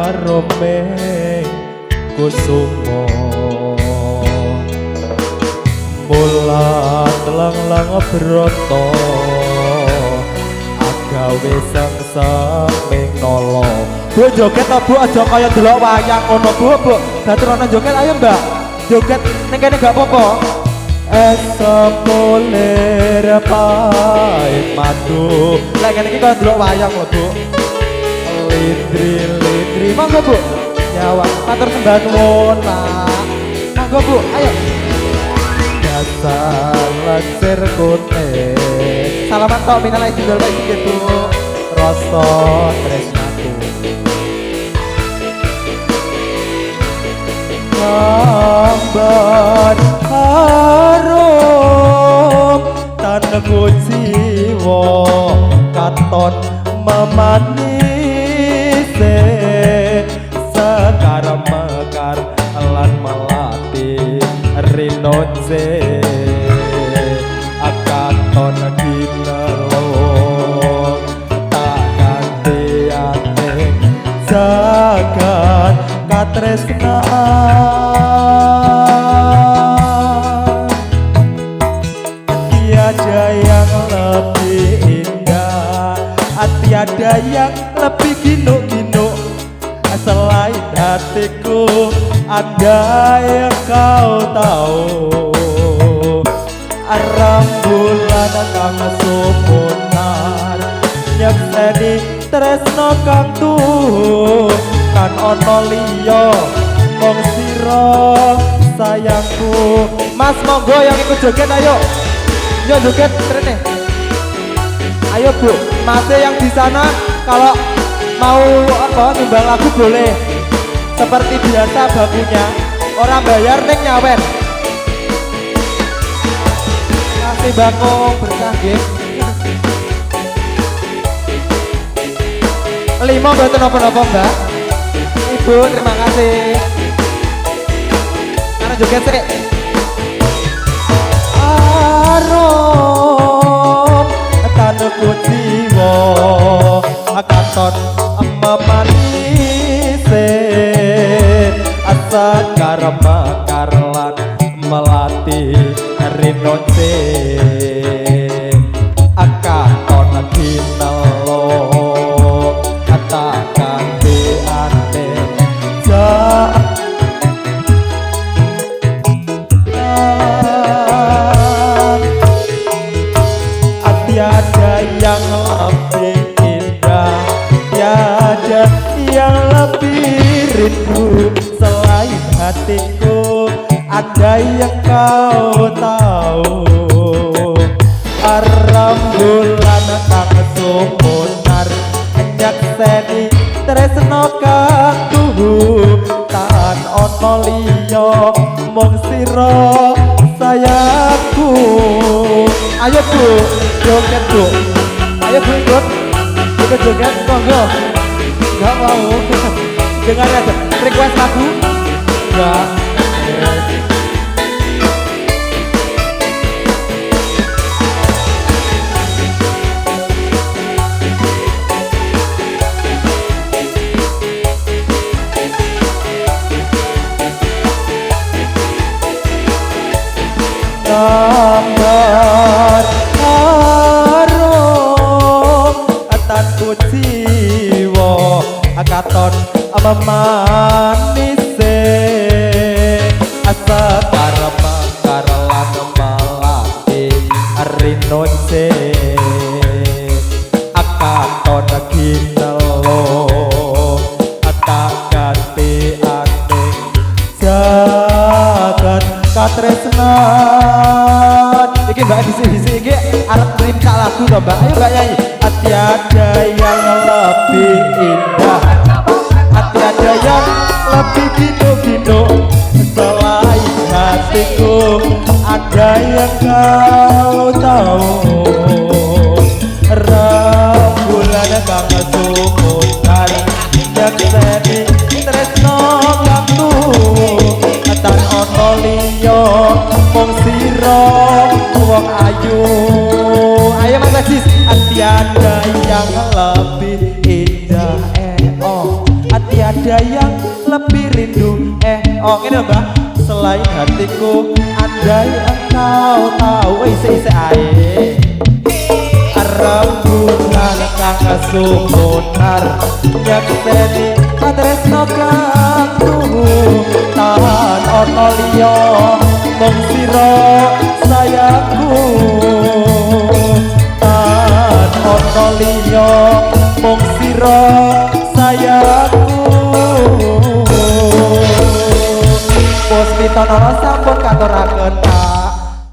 aromeng kusumo mulat lang-lang broto agawe sang-sang ning nolo. Bu joget to Bu, aja kaya delok wayang ngono Bu. Bu baturana joget ayo Mbak. Joget ning kene gak apa-apa. Esokoler pahit madu. Lek kene iki kaya delok wayang lho Bu. Litri-litri monggo Bu. Nyawa matur sembah nuwun Pak. Monggo Bu, ayo. Salah sirkune salaman tok minal aidin wal faizin Bu rasa tresnaku gambar harum tanku jiwa katon memanise sekar mekar lan melati rinoce akaton dinelong tak ganti ate jagat katresnaan tiada yang lebih indah tiada yang lebih ginuk-ginuk selain hatiku ada yang kau tahu rembulan kang sumunar nyekseni tresno kang tuh kan ono liya mong sira sayangku. Mas monggo yang ikut joget ayo. Yo joget trene. Ayo Bu, Mas yang di sana kalau mau apa nyumbang lagu boleh. Seperti biasa bakunya orang bayar neng nyawer. Kasih bako berkah nggih. 5 mboten napa-napa Mbak. Ibu terima kasih. Karena joget sik. Arom tanku jiwa akaton memanise asa karma karlan melati rinoce akaton dinelo katakan di ane tiada yang lebih indah tiada yang lebih rindu selain hatiku ada yang kau tahu rembulan kang sumunar nyakseni tresno kang tuhu tan ono liya mung sira sayangku. Ayo Bu, joget Bu. Ayo Bu ikut. Ikut joget monggo. Enggak mau. Dengar aja. Request lagu. Enggak. Gambar harum tanku jiwa katon memanise asa karma karlan melati rinoce akaton ginelo tak ganti ane jagat katresnan. Iki Mbak disi-disi iki arep ngrimcak lagu to Mbak. Ayo Mbak nyanyi. Tiada yang lebih indah tiada yang lebih ginuk-ginuk selain hatiku ada yang kau tahu rembulan kang sumunar nyakseni tresno kang tuh tan ono liya mung sira wong ayu. Ayo Mas Ajis, tiada yang lebih indah tiada yang lebih rindu. Oh ini mbak, selain hatiku andai engkau tahu. Isi ae rembulan kang sumunar nyekseni katresno kang tuhu. Tahan ono liya mung sira sayangku, tahan ono liya mung sira sayangku. Puspita nara sampun katuraken